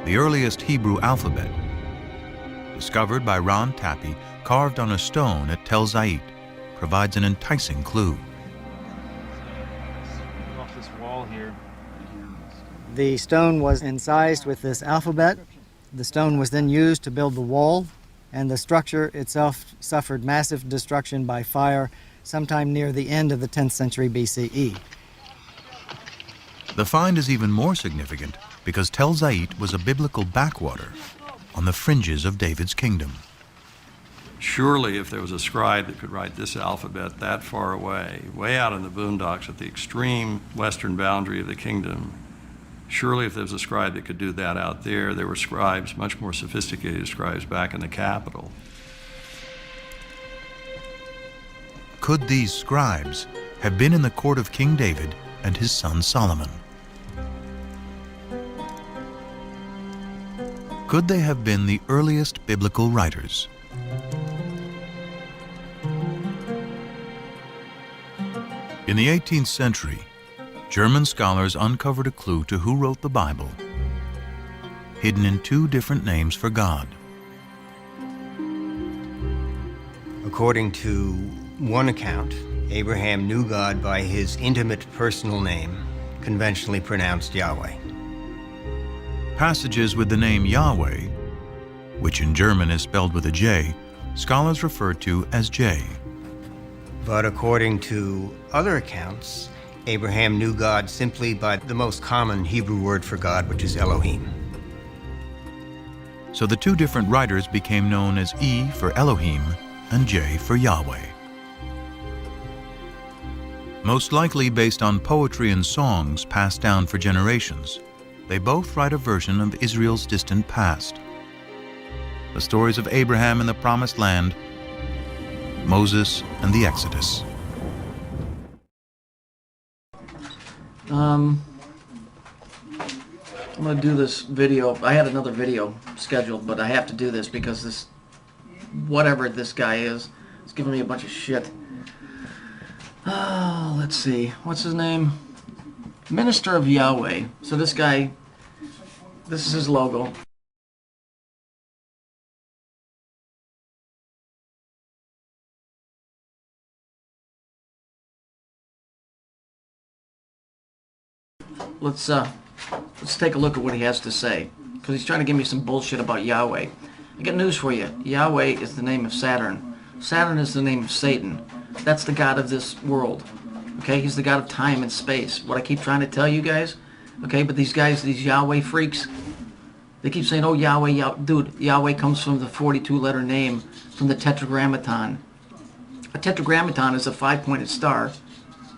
the earliest Hebrew alphabet, discovered by Ron Tappy, carved on a stone at Tel Zait, provides an enticing clue. Off this wall here. The stone was incised with this alphabet. The stone was then used to build the wall, and the structure itself suffered massive destruction by fire sometime near the end of the 10th century BCE. The find is even more significant because Tel Zait was a biblical backwater on the fringes of David's kingdom. Surely if there was a scribe that could write this alphabet that far away, way out in the boondocks at the extreme western boundary of the kingdom, surely if there was a scribe that could do that out there, there were scribes, much more sophisticated scribes back in the capital. Could these scribes have been in the court of King David and his son Solomon? Could they have been the earliest biblical writers? In the 18th century, German scholars uncovered a clue to who wrote the Bible, hidden in two different names for God. According to one account, Abraham knew God by his intimate personal name, conventionally pronounced Yahweh. Passages with the name Yahweh, which in German is spelled with a J, scholars refer to as J. But according to other accounts, Abraham knew God simply by the most common Hebrew word for God, which is Elohim. So the two different writers became known as E for Elohim and J for Yahweh. Most likely based on poetry and songs passed down for generations, they both write a version of Israel's distant past. The stories of Abraham in the Promised Land, Moses and the Exodus. I'm going to do this video. I had another video scheduled, but I have to do this because this, whatever this guy is giving me a bunch of shit. Let's see. What's his name? Minister of Yahweh. So this guy, this is his logo. Let's take a look at what he has to say, because he's trying to give me some bullshit about Yahweh. I got news for you. Yahweh is the name of Saturn. Saturn is the name of Satan. That's the god of this world. Okay, he's the god of time and space. What I keep trying to tell you guys. Okay, but these guys, these Yahweh freaks, they keep saying, oh, Yahweh, dude, Yahweh comes from the 42-letter name from the Tetragrammaton. A Tetragrammaton is a 5-pointed star.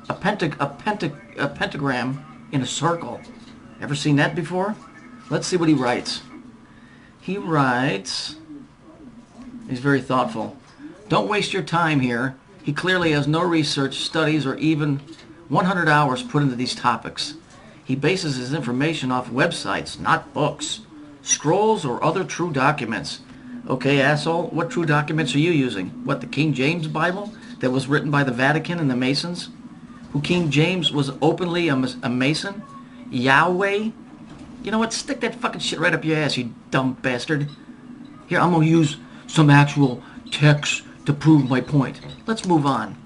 A pentagram in a circle. Ever seen that before? Let's see what he writes. He writes, he's very thoughtful. Don't waste your time here. He clearly has no research, studies, or even 100 hours put into these topics. He bases his information off websites, not books, scrolls, or other true documents. Okay, asshole, what true documents are you using? What, the King James Bible that was written by the Vatican and the Masons? Who King James was openly a Mason? Yahweh? You know what? Stick that fucking shit right up your ass, you dumb bastard. Here, I'm gonna use some actual text to prove my point. Let's move on.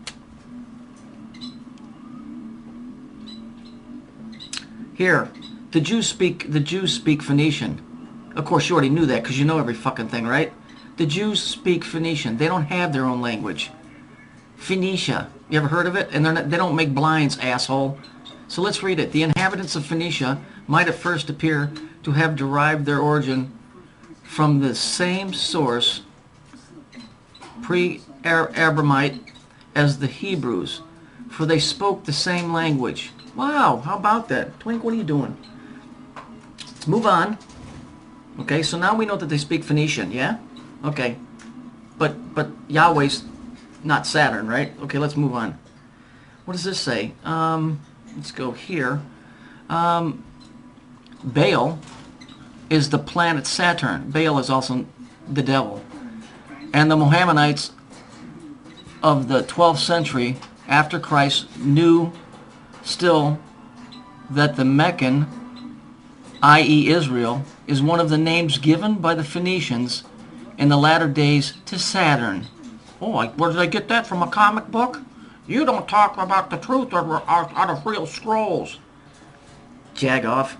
Here, the Jews speak Phoenician. Of course, you already knew that because you know every fucking thing, right? The Jews speak Phoenician. They don't have their own language. Phoenicia. You ever heard of it? And they don't make blinds, asshole. So let's read it. The inhabitants of Phoenicia might at first appear to have derived their origin from the same source, pre-Abramite, as the Hebrews, for they spoke the same language. Wow, how about that? Twink, what are you doing? Let's move on. Okay, so now we know that they speak Phoenician, yeah? Okay. But Yahweh's not Saturn, right? Okay, let's move on. What does this say? Let's go here. Baal is the planet Saturn. Baal is also the devil. And the Mohammedites of the 12th century after Christ knew still that the Meccan i.e. Israel, is one of the names given by the Phoenicians in the latter days to Saturn. Oh, where did I get that? From a comic book? You don't talk about the truth out of real scrolls. Jag off.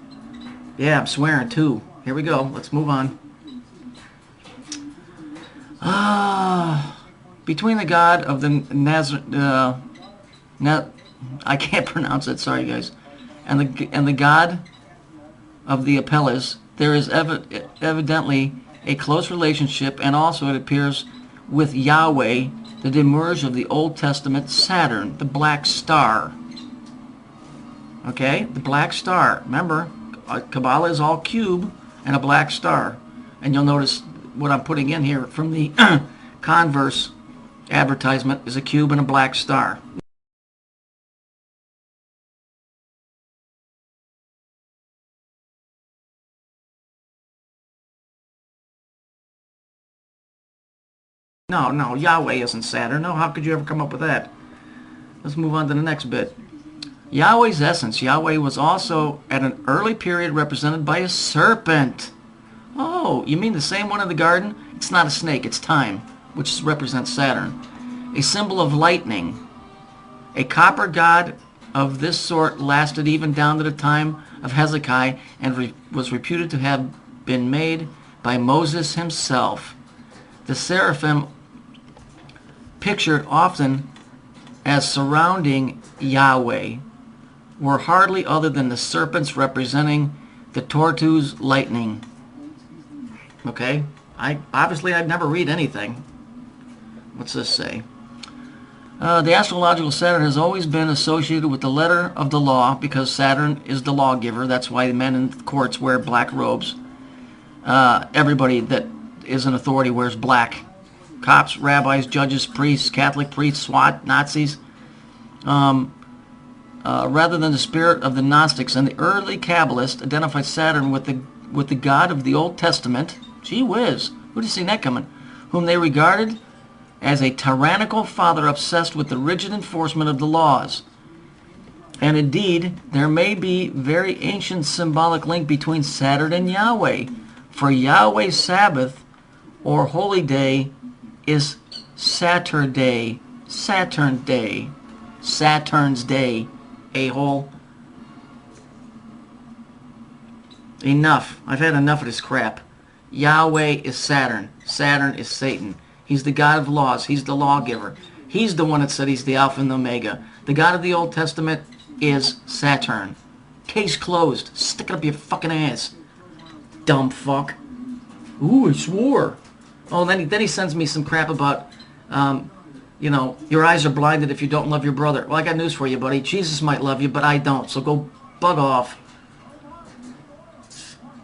Yeah, I'm swearing too. Here we go. Let's move on. Between the god of the I can't pronounce it. Sorry, guys. And the god of the Apelles, there is evidently a close relationship, and also it appears with Yahweh, the Demiurge of the Old Testament, Saturn, the black star. Okay, the black star. Remember, Kabbalah is all cube and a black star. And you'll notice what I'm putting in here from the Converse advertisement is a cube and a black star. No, Yahweh isn't Saturn. No, how could you ever come up with that? Let's move on to the next bit. Yahweh's essence. Yahweh was also at an early period represented by a serpent. Oh, you mean the same one in the garden? It's not a snake, it's time, which represents Saturn. A symbol of lightning. A copper god of this sort lasted even down to the time of Hezekiah and was reputed to have been made by Moses himself. The seraphim, pictured often as surrounding Yahweh, were hardly other than the serpents representing the tortoise lightning. Okay, I'd never read anything. What's this say? The astrological Saturn has always been associated with the letter of the law because Saturn is the lawgiver. That's why the men in the courts wear black robes. Everybody that is an authority wears black. Cops, rabbis, judges, priests, Catholic priests, SWAT, Nazis. Rather than the spirit of the Gnostics, and the early Kabbalists identified Saturn with the God of the Old Testament. Gee whiz, who'd have seen that coming? Whom they regarded as a tyrannical father obsessed with the rigid enforcement of the laws. And indeed, there may be very ancient symbolic link between Saturn and Yahweh. For Yahweh's Sabbath or holy day is Saturday. Saturn's day, a-hole. Enough. I've had enough of this crap. Yahweh is Saturn. Saturn is Satan. He's the God of laws. He's the lawgiver. He's the one that said he's the Alpha and the Omega. The God of the Old Testament is Saturn. Case closed. Stick it up your fucking ass. Dumb fuck. Ooh, I swore. Oh, then he sends me some crap about, your eyes are blinded if you don't love your brother. Well, I got news for you, buddy. Jesus might love you, but I don't. So go bug off.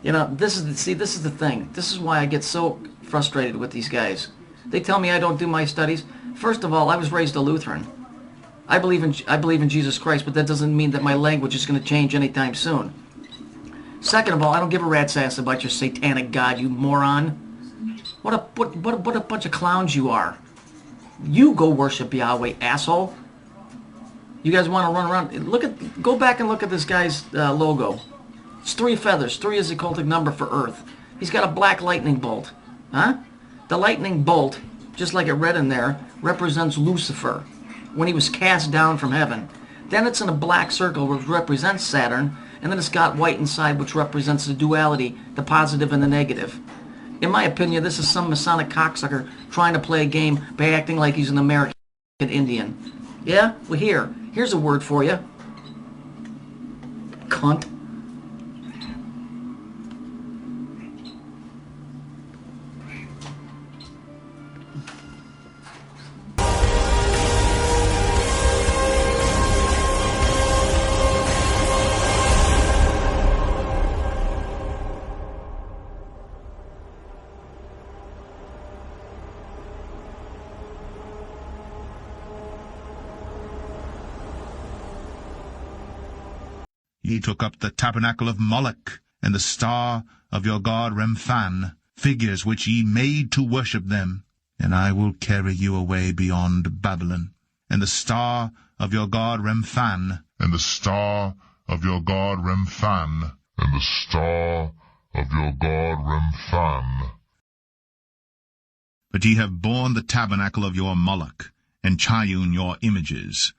This is the thing. This is why I get so frustrated with these guys. They tell me I don't do my studies. First of all, I was raised a Lutheran. I believe in Jesus Christ, but that doesn't mean that my language is going to change anytime soon. Second of all, I don't give a rat's ass about your satanic god, you moron. What a bunch of clowns you are. You go worship Yahweh, asshole. You guys want to run around? Go back and look at this guy's logo. It's 3 feathers. 3 is the occultic number for Earth. He's got a black lightning bolt. Huh? The lightning bolt, just like it read in there, represents Lucifer when he was cast down from heaven. Then it's in a black circle, which represents Saturn, and then it's got white inside, which represents the duality, the positive and the negative. In my opinion, this is some Masonic cocksucker trying to play a game by acting like he's an American Indian. Yeah? Well, here's a word for you. Cunt. Ye took up the tabernacle of Moloch, and the star of your god Remphan, figures which ye made to worship them. And I will carry you away beyond Babylon. And the star of your god Remphan, and the star of your god Remphan, and the star of your god Remphan. But ye have borne the tabernacle of your Moloch, and Chiun your images,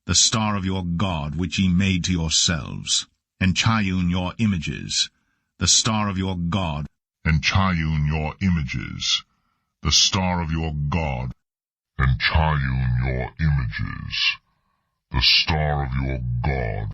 the star of your god which ye made to yourselves, and Chiun your images, the star of your god, And Chiun your images, the star of your god. And Chiun your images, the star of your god.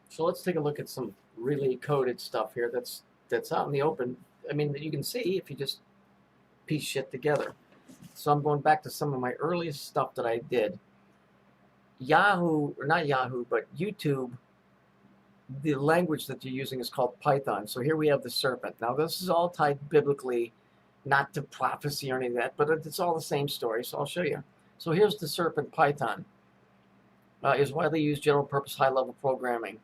So let's take a look at some really coded stuff here that's out in the open. I mean, that you can see if you just piece shit together. So I'm going back to some of my earliest stuff that I did. Yahoo, or not Yahoo, but YouTube, the language that you're using is called Python. So here we have the serpent. Now this is all tied biblically, not to prophecy or any of that, but it's all the same story, so I'll show you. So here's the serpent Python. Is widely used general purpose high-level programming.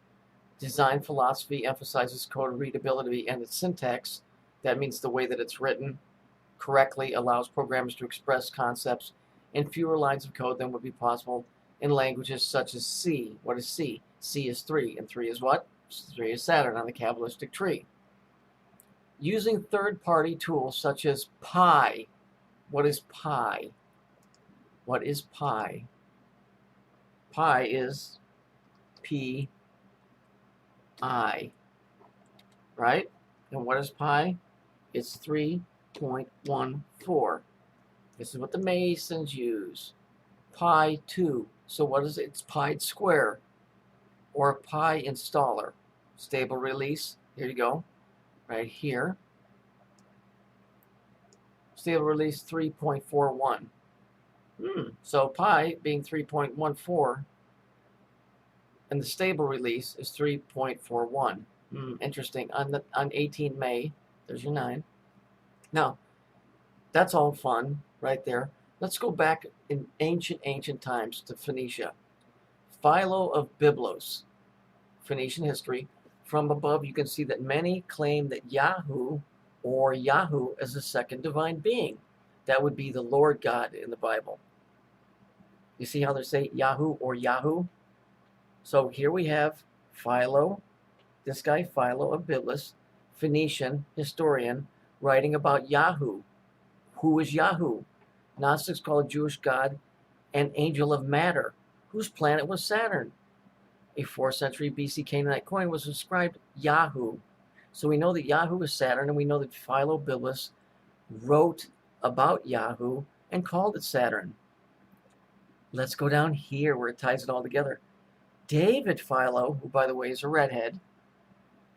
Design philosophy emphasizes code readability and its syntax. That means the way that it's written correctly allows programmers to express concepts in fewer lines of code than would be possible in languages such as C. What is C? C is 3, and 3 is what? 3 is Saturn on the Kabbalistic tree. Using third-party tools such as Pi. What is Pi? What is Pi? Pi is P I, right? And what is pi? It's 3.14. This is what the Masons use. Pi 2. So what is it? It's pi square or pi installer. Stable release. Here you go. Right here. Stable release 3.41. So pi being 3.14 and the stable release is 3.41. Interesting. On 18 May, there's your 9. Now, that's all fun right there. Let's go back in ancient times to Phoenicia. Philo of Byblos, Phoenician history. From above, you can see that many claim that Yahoo or Yahoo is a second divine being. That would be the Lord God in the Bible. You see how they say Yahoo or Yahoo? So here we have Philo, this guy Philo of Byblos, Phoenician historian, writing about Yahoo. Who is Yahoo? Gnostics call a Jewish god an angel of matter, whose planet was Saturn. A 4th century BC Canaanite coin was inscribed Yahoo. So we know that Yahoo is Saturn, and we know that Philo of Byblos wrote about Yahoo and called it Saturn. Let's go down here where it ties it all together. David Philo, who by the way is a redhead,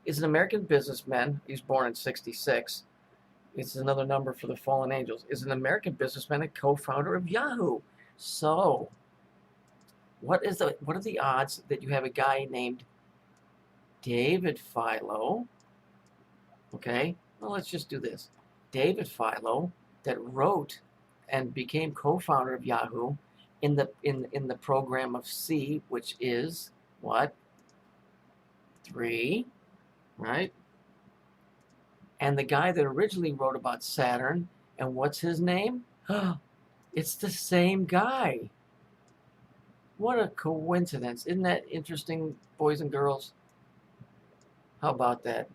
is an American businessman. He was born in 66. It's another number for the fallen angels. Is an American businessman and co-founder of Yahoo. So, what are the odds that you have a guy named David Philo? Okay, well let's just do this. David Philo that wrote and became co-founder of Yahoo in the program of C, which is what? 3, right? And the guy that originally wrote about Saturn, and what's his name? It's the same guy. What a coincidence. Isn't that interesting, boys and girls? How about that?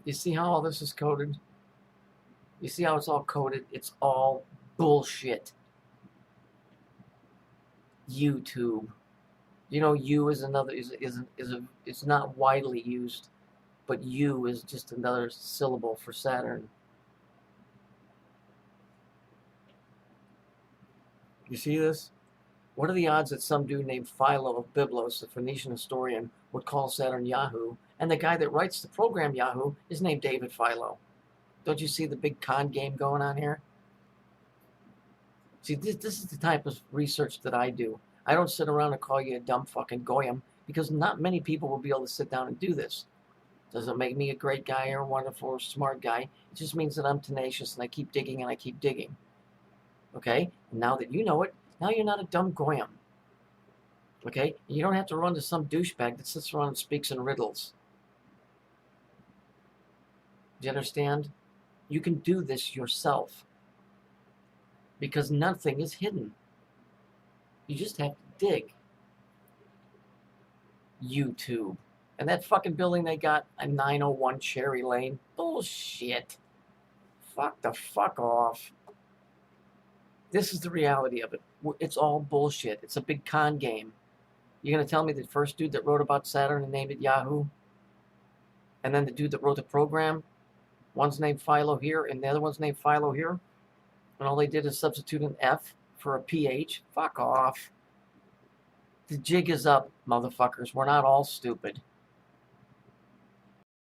You see how all this is coded? You see how it's all coded? It's all bullshit. YouTube. You know, U is another it's not widely used, but U is just another syllable for Saturn. You see this? What are the odds that some dude named Philo of Byblos, a Phoenician historian, would call Saturn Yahoo, and the guy that writes the program Yahoo is named David Philo? Don't you see the big con game going on here? See, this is the type of research that I do. I don't sit around and call you a dumb fucking goyim, because not many people will be able to sit down and do this. Doesn't make me a great guy or a wonderful or smart guy. It just means that I'm tenacious and I keep digging and I keep digging. Okay? And now that you know it, now you're not a dumb goyim. Okay? And you don't have to run to some douchebag that sits around and speaks in riddles. Do you understand? You can do this yourself. Because nothing is hidden. You just have to dig. YouTube. And that fucking building they got on 901 Cherry Lane. Bullshit. Fuck off. This is the reality of it. It's all bullshit. It's a big con game. You're going to tell me the first dude that wrote about Saturn and named it Yahoo? And then the dude that wrote the program? One's named Philo here and the other one's named Philo here? And all they did is substitute an F for a PH? Fuck off. The jig is up, motherfuckers. We're not all stupid.